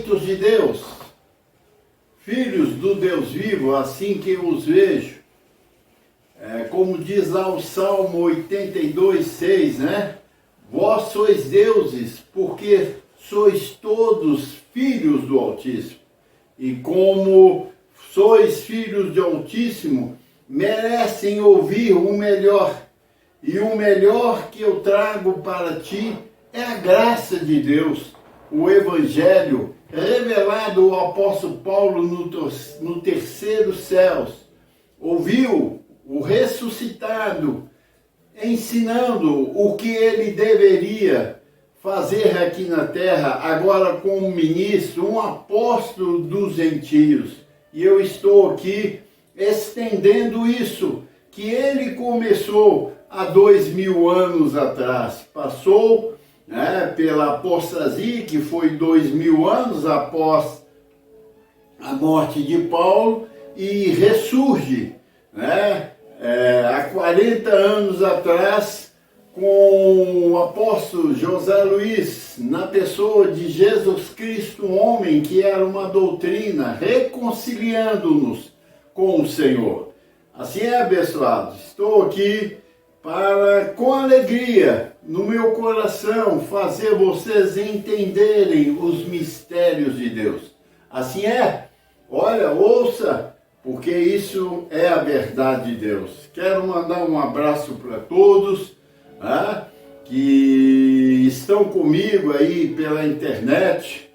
eleitos de Deus, filhos do Deus vivo, assim que eu os vejo. Como diz lá o Salmo 82:6, né? Vós sois deuses, porque sois todos filhos do Altíssimo. E como sois filhos do Altíssimo, merecem ouvir o melhor. E o melhor que eu trago para ti é a graça de Deus, o Evangelho, revelado ao apóstolo Paulo no terceiro céus. Ouviu o ressuscitado ensinando o que ele deveria fazer aqui na terra, agora como ministro, um apóstolo dos gentios. E eu estou aqui estendendo isso, que ele começou há 2000 anos atrás. Passou pela apostasia, que foi 2000 anos após a morte de Paulo, e ressurge, há 40 anos atrás, com o apóstolo José Luiz, na pessoa de Jesus Cristo, um homem que era uma doutrina, reconciliando-nos com o Senhor. Assim abençoados, estou aqui para, com alegria no meu coração, fazer vocês entenderem os mistérios de Deus. Assim olha, ouça, porque isso é a verdade de Deus. Quero mandar um abraço para todos que estão comigo aí pela internet,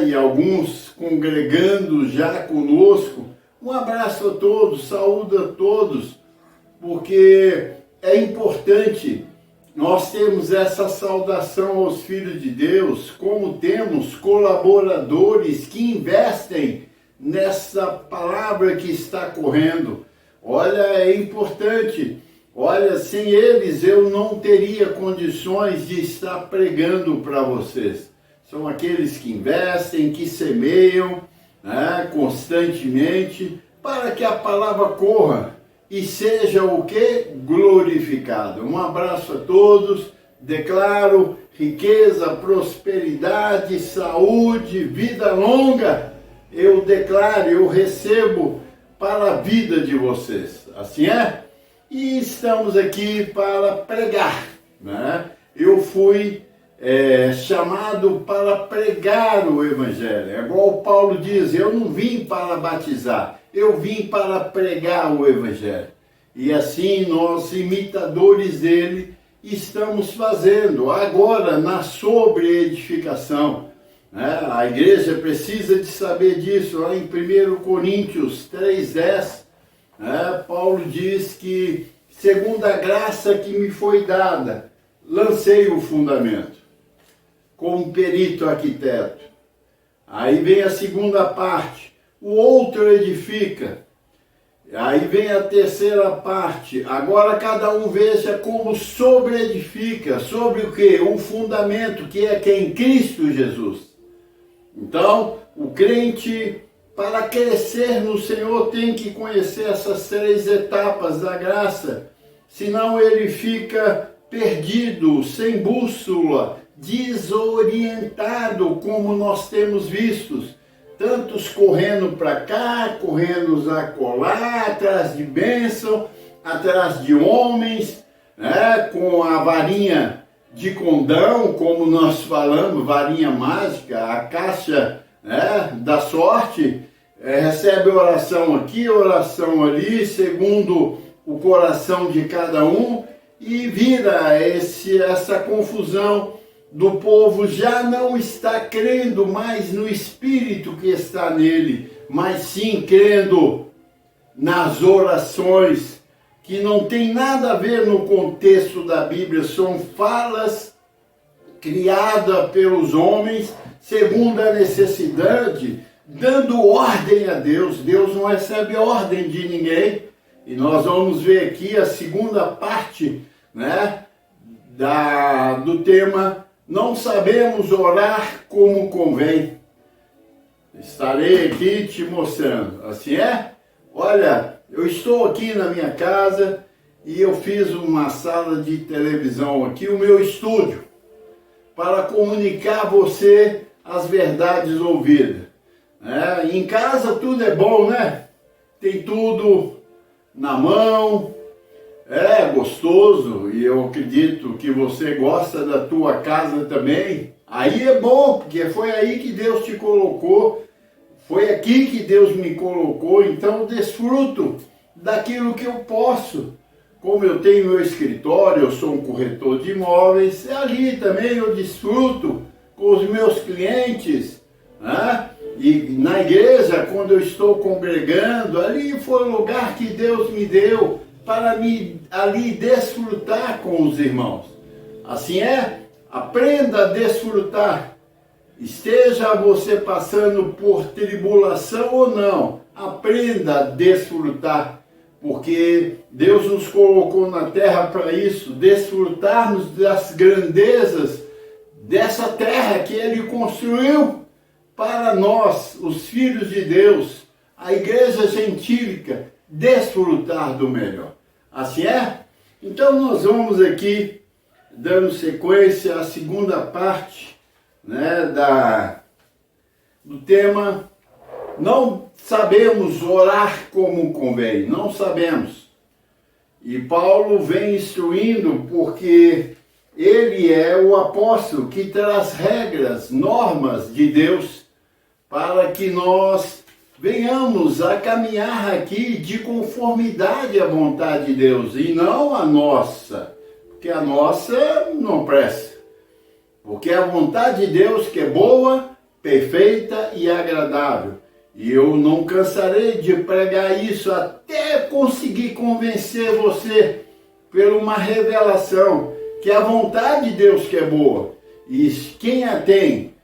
e alguns congregando já conosco. Um abraço a todos, saúde a todos, porque é importante nós termos essa saudação aos filhos de Deus, como temos colaboradores que investem nessa palavra que está correndo. Olha, é importante. Olha, sem eles eu não teria condições de estar pregando para vocês. São aqueles que investem, que semeiam constantemente, para que a palavra corra e seja o que? Glorificada. Um abraço a todos. Declaro riqueza, prosperidade, saúde, vida longa. Eu declaro, eu recebo para a vida de vocês. Assim é? E estamos aqui para pregar. Eu fui chamado para pregar o Evangelho. É igual Paulo diz, eu não vim para batizar, eu vim para pregar o Evangelho. E assim nós, imitadores dele, estamos fazendo agora na sobre-edificação. A igreja precisa de saber disso. Lá em 1 Coríntios 3:10, Paulo diz que, segundo a graça que me foi dada, lancei o fundamento, como perito arquiteto. Aí vem a segunda parte, o outro edifica. Aí vem a terceira parte, agora cada um veja como sobre-edifica, sobre o que? O fundamento, que é quem? Cristo Jesus. Então, o crente, para crescer no Senhor, tem que conhecer essas 3 etapas da graça, senão ele fica perdido, sem bússola, desorientado, como nós temos visto. Tantos correndo para cá, correndo acolá, atrás de bênção, atrás de homens, com a varinha de condão, como nós falamos, varinha mágica, a caixa da sorte, recebe oração aqui, oração ali, segundo o coração de cada um, e vira essa confusão do povo. Já não está crendo mais no Espírito que está nele, mas sim crendo nas orações, que não tem nada a ver no contexto da Bíblia, são falas criadas pelos homens, segundo a necessidade, dando ordem a Deus. Deus não recebe ordem de ninguém. E nós vamos ver aqui a segunda parte do tema, não sabemos orar como convém. Estarei aqui te mostrando. Assim é? Olha, eu estou aqui na minha casa e eu fiz uma sala de televisão aqui, o meu estúdio, para comunicar a você as verdades ouvidas. Em casa tudo é bom, né? Tem tudo na mão, é gostoso, e eu acredito que você gosta da tua casa também. Aí é bom, porque foi aí que Deus te colocou, foi aqui que Deus me colocou, então eu desfruto daquilo que eu posso. Como eu tenho meu escritório, eu sou um corretor de imóveis, ali também eu desfruto com os meus clientes, né? E na igreja, quando eu estou congregando, ali foi o lugar que Deus me deu para ali desfrutar com os irmãos. Assim aprenda a desfrutar. Esteja você passando por tribulação ou não, aprenda a desfrutar, porque Deus nos colocou na terra para isso, desfrutarmos das grandezas dessa terra que Ele construiu para nós, os filhos de Deus, a igreja gentílica, desfrutar do melhor. Assim é? Então nós vamos aqui, dando sequência à segunda parte, né, do tema. Não sabemos orar como convém, não sabemos. E Paulo vem instruindo porque ele é o apóstolo que traz regras, normas de Deus, para que nós venhamos a caminhar aqui de conformidade à vontade de Deus, e não a nossa, porque a nossa não presta. Porque a vontade de Deus que é boa, perfeita e agradável. E eu não cansarei de pregar isso até conseguir convencer você por uma revelação, que a vontade de Deus que é boa. E quem a tem?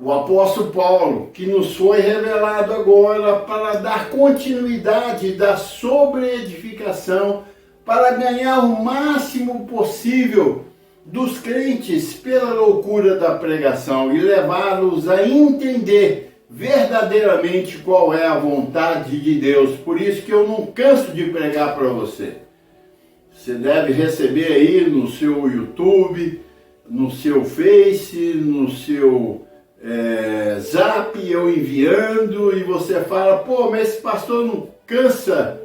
O apóstolo Paulo, que nos foi revelado agora para dar continuidade da sobreedificação, para ganhar o máximo possível dos crentes pela loucura da pregação e levá-los a entender verdadeiramente qual é a vontade de Deus. Por isso que eu não canso de pregar para você. Você deve receber aí no seu YouTube, no seu Face, no seu Zap, eu enviando, e você fala, pô, mas esse pastor não cansa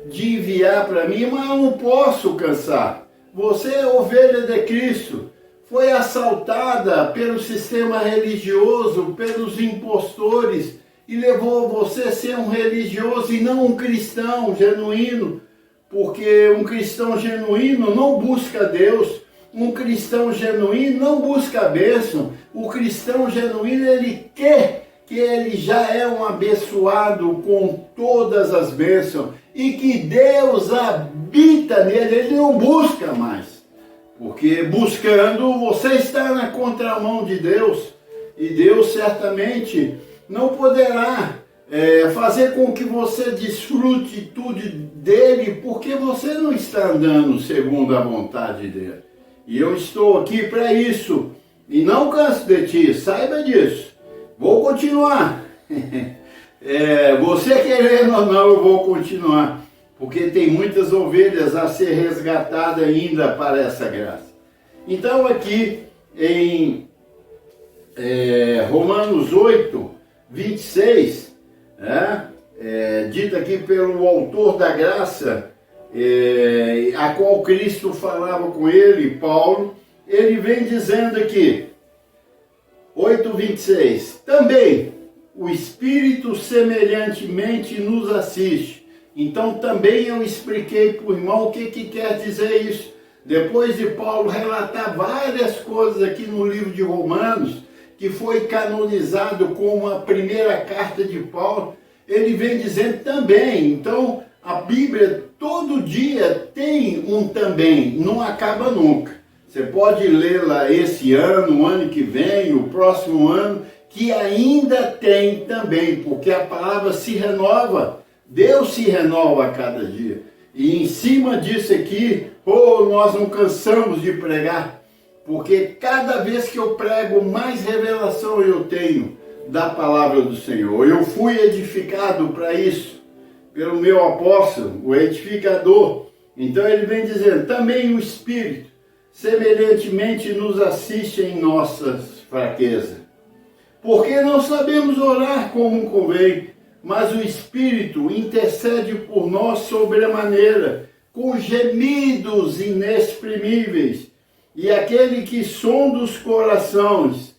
de enviar para mim. Mas eu não posso cansar. Você é ovelha de Cristo, foi assaltada pelo sistema religioso, pelos impostores, e levou você a ser um religioso e não um cristão genuíno, porque um cristão genuíno não busca Deus. Um cristão genuíno não busca a bênção. O cristão genuíno, ele quer que ele já é um abençoado com todas as bênçãos e que Deus habita nele. Ele não busca mais, porque buscando você está na contramão de Deus, e Deus certamente não poderá fazer com que você desfrute tudo dele, porque você não está andando segundo a vontade dele. E eu estou aqui para isso, e não canso de ti, saiba disso. Vou continuar. Você querendo ou não, eu vou continuar, porque tem muitas ovelhas a ser resgatadas ainda para essa graça. Então aqui em Romanos 8, 26, dito aqui pelo autor da graça, a qual Cristo falava com ele, Paulo, ele vem dizendo aqui, 8:26, também o Espírito semelhantemente nos assiste. Então também eu expliquei para o irmão o que quer dizer isso. Depois de Paulo relatar várias coisas aqui no livro de Romanos, que foi canonizado como a primeira carta de Paulo, ele vem dizendo também. Então a Bíblia todo dia tem um também, não acaba nunca. Você pode lê-la esse ano, o ano que vem, o próximo ano, que ainda tem também, porque a palavra se renova, Deus se renova a cada dia. E em cima disso aqui, nós não cansamos de pregar, porque cada vez que eu prego, mais revelação eu tenho da palavra do Senhor. Eu fui edificado para isso, pelo meu apóstolo, o edificador. Então ele vem dizendo, também o Espírito semelhantemente nos assiste em nossas fraquezas. porque não sabemos orar como convém, mas o Espírito intercede por nós sobremaneira, com gemidos inexprimíveis. E aquele que sonda os corações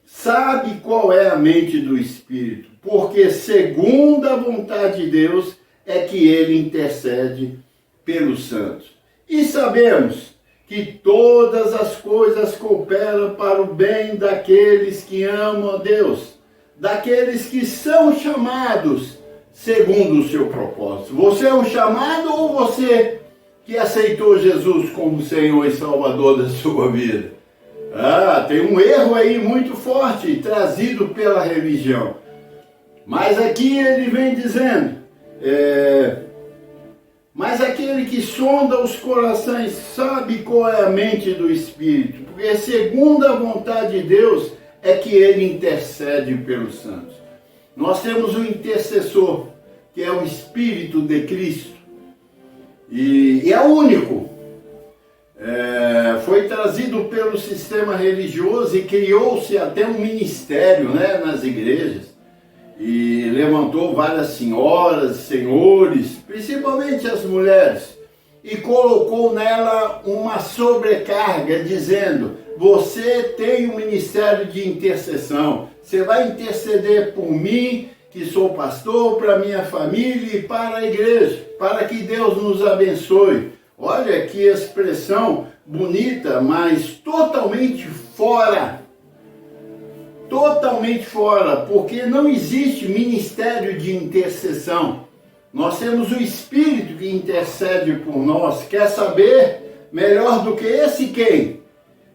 sabe qual é a mente do Espírito, porque segundo a vontade de Deus é que ele intercede pelos santos. E sabemos que todas as coisas cooperam para o bem daqueles que amam a Deus, daqueles que são chamados segundo o seu propósito. Você é um chamado ou você que aceitou Jesus como Senhor e Salvador da sua vida? Tem um erro aí muito forte trazido pela religião. Mas aqui ele vem dizendo, mas aquele que sonda os corações sabe qual é a mente do Espírito, porque segundo a vontade de Deus é que ele intercede pelos santos. Nós temos um intercessor, que é o Espírito de Cristo, e é único. Foi trazido pelo sistema religioso e criou-se até um ministério, né, nas igrejas, e levantou várias senhoras, senhores, principalmente as mulheres, e colocou nela uma sobrecarga, dizendo: você tem um ministério de intercessão, você vai interceder por mim, que sou pastor, para minha família e para a igreja, para que Deus nos abençoe. Olha que expressão bonita, mas totalmente fora, porque não existe ministério de intercessão. Nós temos o Espírito que intercede por nós. Quer saber melhor do que esse quem?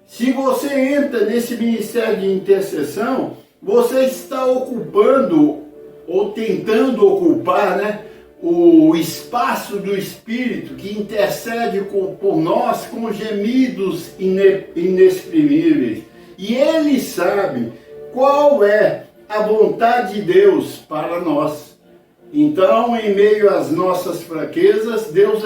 Se você entra nesse ministério de intercessão, você está ocupando, ou tentando ocupar, né, o espaço do Espírito que intercede por nós com gemidos inexprimíveis. E Ele sabe qual é a vontade de Deus para nós. Então, em meio às nossas fraquezas, Deus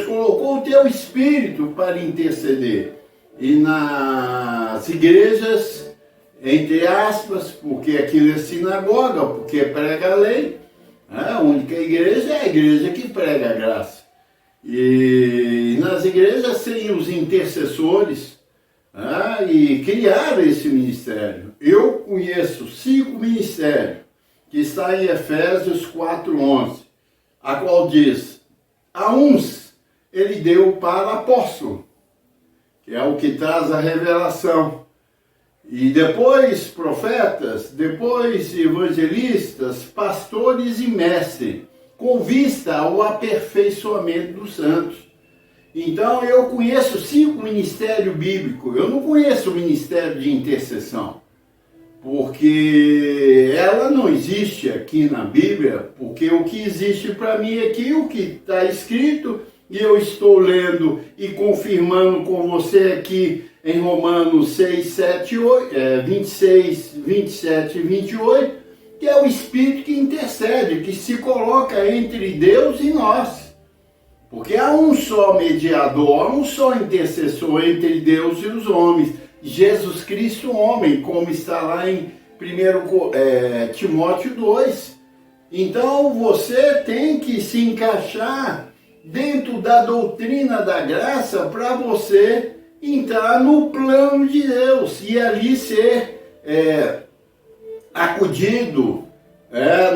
colocou o teu Espírito para interceder. E nas igrejas, entre aspas, porque aquilo é sinagoga, porque prega a lei, a única igreja é a igreja que prega a graça. E nas igrejas sem os intercessores, e criaram esse ministério. Eu conheço 5 ministérios, que está em Efésios 4:11, a qual diz: a uns ele deu para apóstolo, que é o que traz a revelação, e depois profetas, depois evangelistas, pastores e mestres, com vista ao aperfeiçoamento dos santos. Então eu conheço 5 ministérios bíblicos, eu não conheço o ministério de intercessão, porque ela não existe aqui na Bíblia, porque o que existe para mim aqui, o que está escrito, e eu estou lendo e confirmando com você aqui em Romanos 6, 7, 8, 26, 27 e 28, que é o Espírito que intercede, que se coloca entre Deus e nós. Porque há um só mediador, há um só intercessor entre Deus e os homens, Jesus Cristo homem, como está lá em 1 Timóteo 2. Então você tem que se encaixar dentro da doutrina da graça para você entrar no plano de Deus e ali ser acudido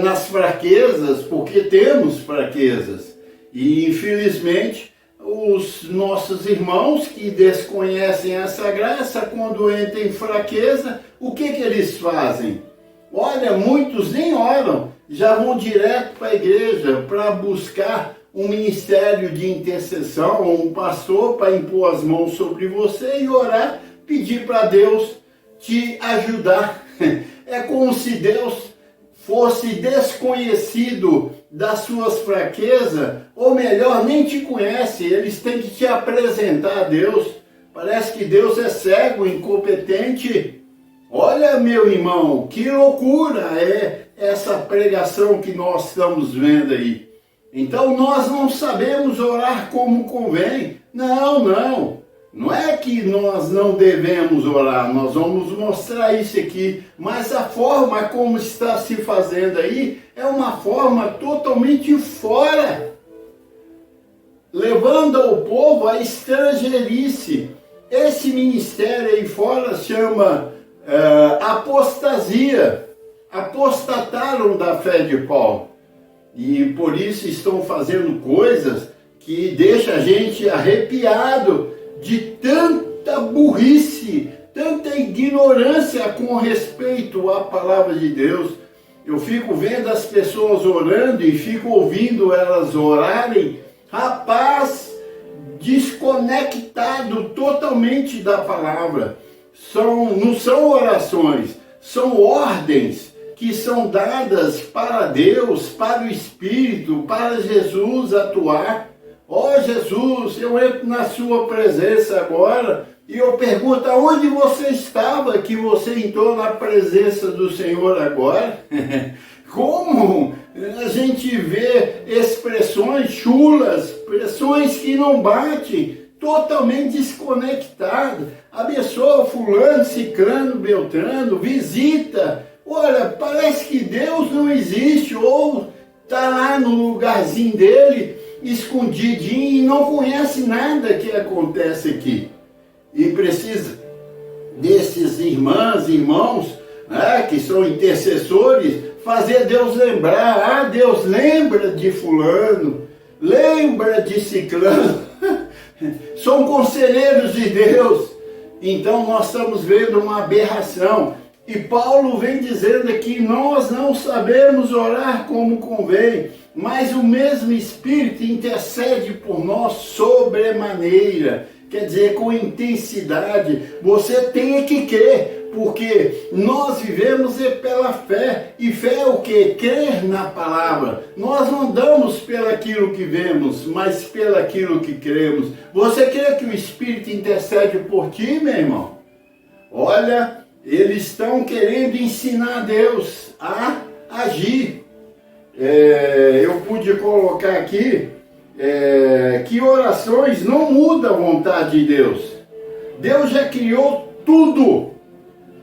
nas fraquezas, porque temos fraquezas. E infelizmente os nossos irmãos que desconhecem essa graça, quando entram em fraqueza, o que eles fazem? Olha, muitos nem oram, já vão direto para a igreja para buscar um ministério de intercessão, ou um pastor para impor as mãos sobre você e orar, pedir para Deus te ajudar. É como se Deus fosse desconhecido das suas fraquezas, ou melhor, nem te conhece, eles têm que te apresentar a Deus. Parece que Deus é cego, incompetente. Olha, meu irmão, que loucura é essa pregação que nós estamos vendo aí. Então nós não sabemos orar como convém. Não. Não é que nós não devemos orar, nós vamos mostrar isso aqui, mas a forma como está se fazendo aí é uma forma totalmente fora, levando ao povo a estrangeirice. Esse ministério aí fora chama apostasia, apostataram da fé de Paulo, e por isso estão fazendo coisas que deixam a gente arrepiado, de tanta burrice, tanta ignorância com respeito à palavra de Deus. Eu fico vendo as pessoas orando e fico ouvindo elas orarem, rapaz, desconectado totalmente da palavra. Não são orações, são ordens que são dadas para Deus, para o Espírito, para Jesus atuar. Ó Jesus, eu entro na sua presença agora e eu pergunto, aonde você estava que você entrou na presença do Senhor agora? Como a gente vê expressões chulas, expressões que não batem, totalmente desconectadas. Abençoa fulano, ciclano, beltrano, visita. Olha, parece que Deus não existe, ou está lá no lugarzinho dele, escondidinho, e não conhece nada que acontece aqui. E precisa desses irmãos, né, que são intercessores, fazer Deus lembrar. Deus lembra de fulano, lembra de ciclano. São conselheiros de Deus. Então nós estamos vendo uma aberração. E Paulo vem dizendo aqui, nós não sabemos orar como convém, mas o mesmo Espírito intercede por nós sobremaneira, quer dizer, com intensidade. Você tem que crer, porque nós vivemos pela fé, e fé é o que? Crer na palavra. Nós não andamos pelaquilo que vemos, mas pelaquilo que cremos. Você crê que o Espírito intercede por ti, meu irmão? Olha, eles estão querendo ensinar Deus a agir. Eu pude colocar aqui que orações não mudam a vontade de Deus. Deus já criou tudo.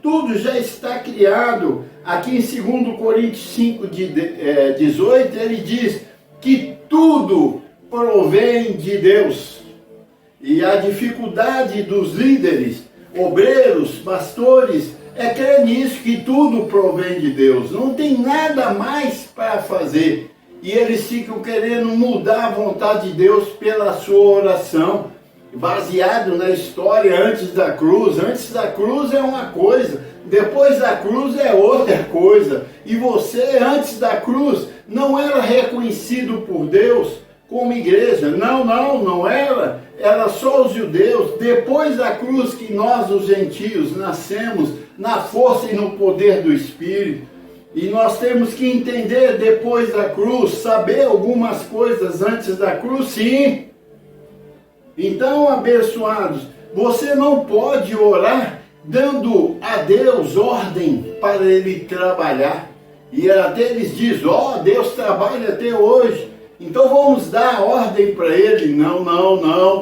Tudo já está criado. Aqui em 2 Coríntios 5, 18, ele diz que tudo provém de Deus. E a dificuldade dos líderes, obreiros, pastores, é crer nisso, que tudo provém de Deus. Não tem nada mais para fazer. E eles ficam querendo mudar a vontade de Deus pela sua oração, baseado na história antes da cruz. Antes da cruz é uma coisa, depois da cruz é outra coisa. E você, antes da cruz, não era reconhecido por Deus como igreja. Não era. Era só os judeus. Depois da cruz que nós, os gentios, nascemos na força e no poder do Espírito. E nós temos que entender depois da cruz, saber algumas coisas antes da cruz, sim. Então, abençoados, você não pode orar dando a Deus ordem para Ele trabalhar. E até eles dizem, Deus trabalha até hoje, então vamos dar ordem para Ele. Não,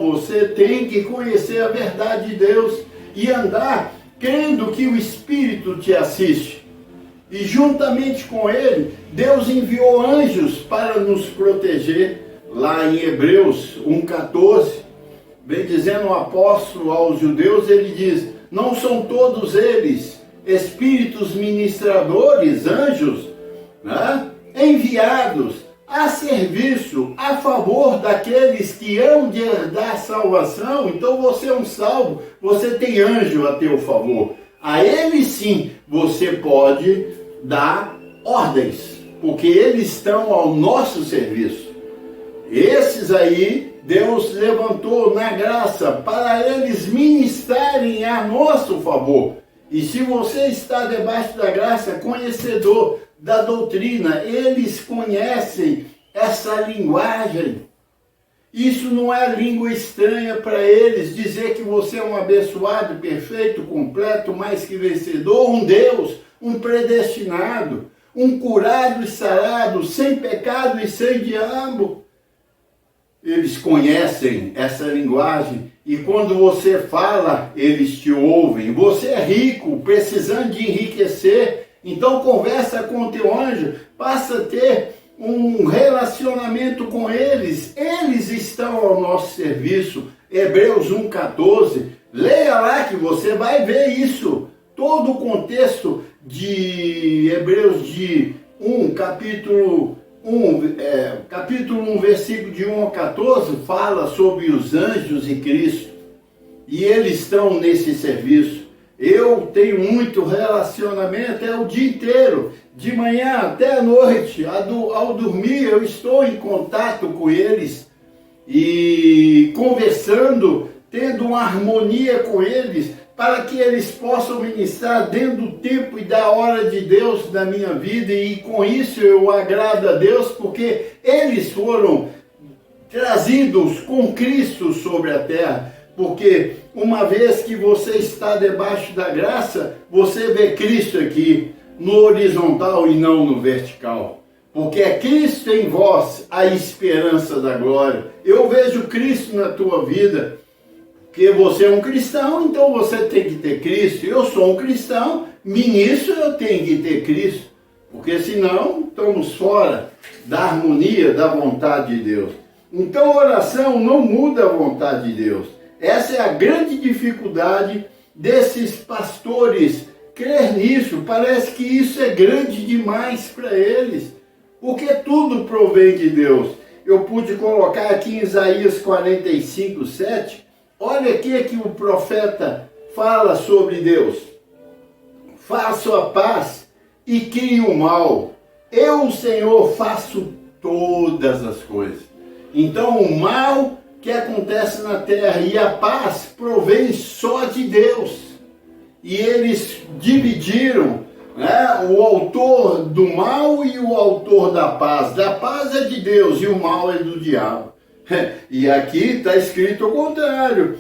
você tem que conhecer a verdade de Deus e andar crendo que o Espírito te assiste. E juntamente com Ele, Deus enviou anjos para nos proteger. Lá em Hebreus 1,14, vem dizendo o apóstolo aos judeus, ele diz, não são todos eles espíritos ministradores, anjos, né, enviados a serviço, a favor daqueles que hão de herdar salvação? Então você é um salvo, você tem anjo a teu favor. A eles sim, você pode dar ordens, porque eles estão ao nosso serviço. Esses aí, Deus levantou na graça para eles ministrarem a nosso favor. E se você está debaixo da graça, conhecedor da doutrina, eles conhecem essa linguagem. Isso não é língua estranha para eles, dizer que você é um abençoado, perfeito, completo, mais que vencedor, um Deus, um predestinado, um curado e sarado, sem pecado e sem diabo. eles conhecem essa linguagem e quando você fala, eles te ouvem. Você é rico, precisando de enriquecer, então conversa com o teu anjo, passa a ter um relacionamento com eles. Eles estão ao nosso serviço. Hebreus 1,14. Leia lá que você vai ver isso. Todo o contexto de Hebreus de 1, capítulo 1, versículo de 1 a 14, fala sobre os anjos e Cristo. E eles estão nesse serviço. Eu tenho muito relacionamento, o dia inteiro, de manhã até a noite, ao dormir eu estou em contato com eles e conversando, tendo uma harmonia com eles, para que eles possam ministrar dentro do tempo e da hora de Deus na minha vida, e com isso eu agrado a Deus, porque eles foram trazidos com Cristo sobre a terra. Porque uma vez que você está debaixo da graça, você vê Cristo aqui, no horizontal e não no vertical. Porque é Cristo em vós a esperança da glória. Eu vejo Cristo na tua vida, porque você é um cristão, então você tem que ter Cristo. Eu sou um cristão, ministro, eu tenho que ter Cristo. Porque senão estamos fora da harmonia, da vontade de Deus. Então a oração não muda a vontade de Deus. Essa é a grande dificuldade desses pastores crer nisso. Parece que isso é grande demais para eles, porque tudo provém de Deus. Eu pude colocar aqui em Isaías 45, 7, olha aqui que o profeta fala sobre Deus. Faço a paz e crio o mal. Eu, o Senhor, faço todas as coisas. Então o mal que acontece na terra e a paz provém só de Deus. E eles dividiram, né, o autor do mal e o autor da paz. Da paz é de Deus e o mal é do diabo. E aqui está escrito o contrário.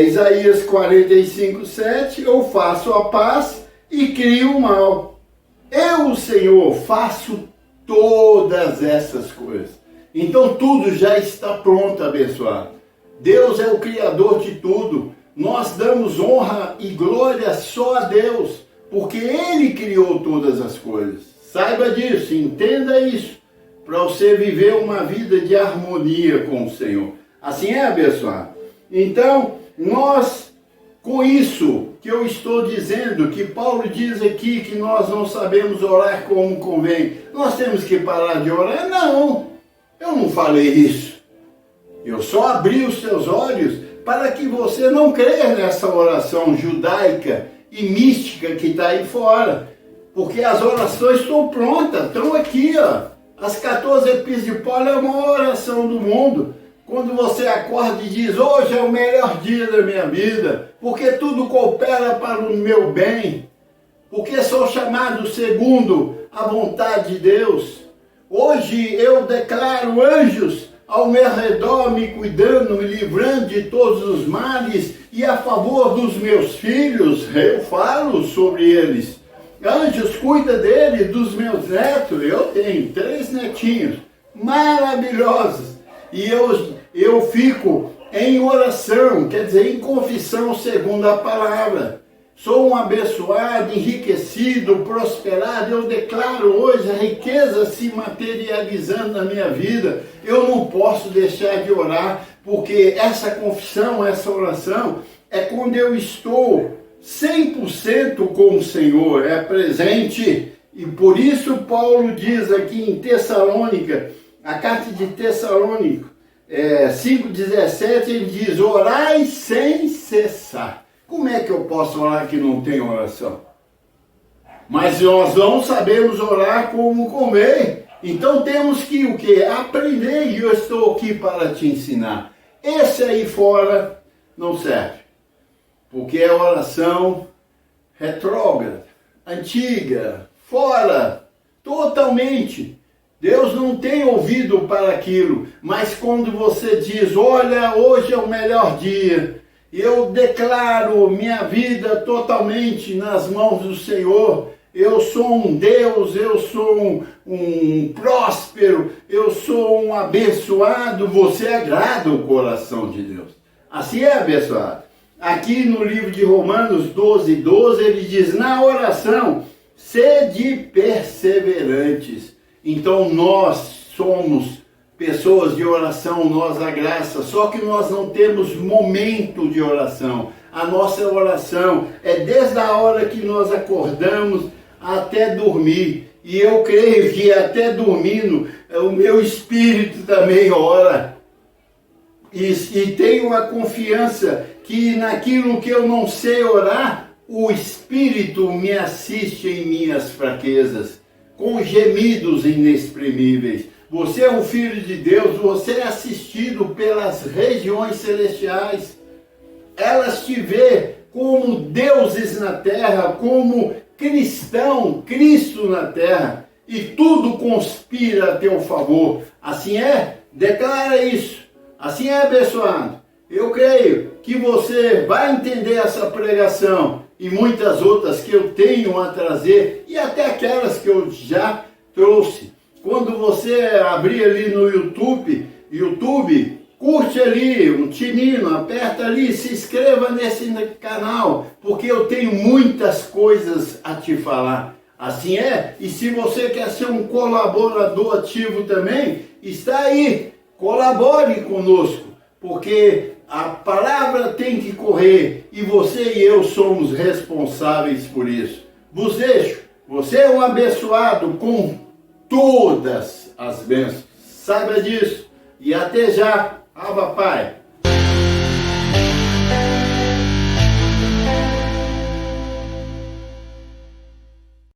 Isaías 45, 7, eu faço a paz e crio o mal. Eu, o Senhor, faço todas essas coisas. Então tudo já está pronto, abençoado. Deus é o Criador de tudo. Nós damos honra e glória só a Deus, porque Ele criou todas as coisas. Saiba disso, entenda isso, para você viver uma vida de harmonia com o Senhor. Assim é, abençoado? Então, nós, com isso que eu estou dizendo, que Paulo diz aqui que nós não sabemos orar como convém, nós temos que parar de orar? Não, eu não falei isso. Eu só abri os seus olhos para que você não creia nessa oração judaica e mística que está aí fora. Porque as orações estão prontas, estão aqui, ó. As 14 epístolas de Paulo é a maior oração do mundo. Quando você acorda e diz, hoje é o melhor dia da minha vida, porque tudo coopera para o meu bem, porque sou chamado segundo a vontade de Deus. Hoje eu declaro anjos ao meu redor, me cuidando, me livrando de todos os males, e a favor dos meus filhos, eu falo sobre eles. Anjos, cuida deles, dos meus netos. Eu tenho 3 netinhos maravilhosos, e eu fico em oração, quer dizer, em confissão segundo a palavra. Sou um abençoado, enriquecido, prosperado. Eu declaro hoje a riqueza se materializando na minha vida. Eu não posso deixar de orar, porque essa confissão, essa oração, é quando eu estou 100% com o Senhor, é presente. E por isso Paulo diz aqui em Tessalônica, a carta de Tessalônica 5,17, ele diz, orai sem cessar. Como é que eu posso orar que não tem oração? Mas nós não sabemos orar como convém. Então temos que o quê? Aprender, e eu estou aqui para te ensinar. Esse aí fora não serve. Porque é oração retrógrada, antiga, fora, totalmente. Deus não tem ouvido para aquilo. Mas quando você diz, olha, hoje é o melhor dia, eu declaro minha vida totalmente nas mãos do Senhor, eu sou um Deus, eu sou um próspero, eu sou um abençoado, você agrada o coração de Deus. Assim é, abençoado. Aqui no livro de Romanos 12:12, ele diz, na oração, sede perseverantes. Então nós somos pessoas de oração, nós a graça, só que nós não temos momento de oração. A nossa oração é desde a hora que nós acordamos até dormir. E eu creio que até dormindo, o meu espírito também ora. E tenho a confiança que naquilo que eu não sei orar, o Espírito me assiste em minhas fraquezas, com gemidos inexprimíveis. Você é um filho de Deus, você é assistido pelas regiões celestiais. Elas te vê como deuses na terra, como cristão, Cristo na terra, e tudo conspira a teu favor. Assim é? Declara isso. Assim é, abençoado. Eu creio que você vai entender essa pregação e muitas outras que eu tenho a trazer, e até aquelas que eu já trouxe. Quando você abrir ali no YouTube, curte ali um tininho, aperta ali, se inscreva nesse canal, porque eu tenho muitas coisas a te falar. Assim é? E se você quer ser um colaborador ativo também, está aí, colabore conosco, porque a palavra tem que correr e você e eu somos responsáveis por isso. Vos deixo, você é um abençoado com todas as bênçãos. Saiba disso e até já. Aba, Pai.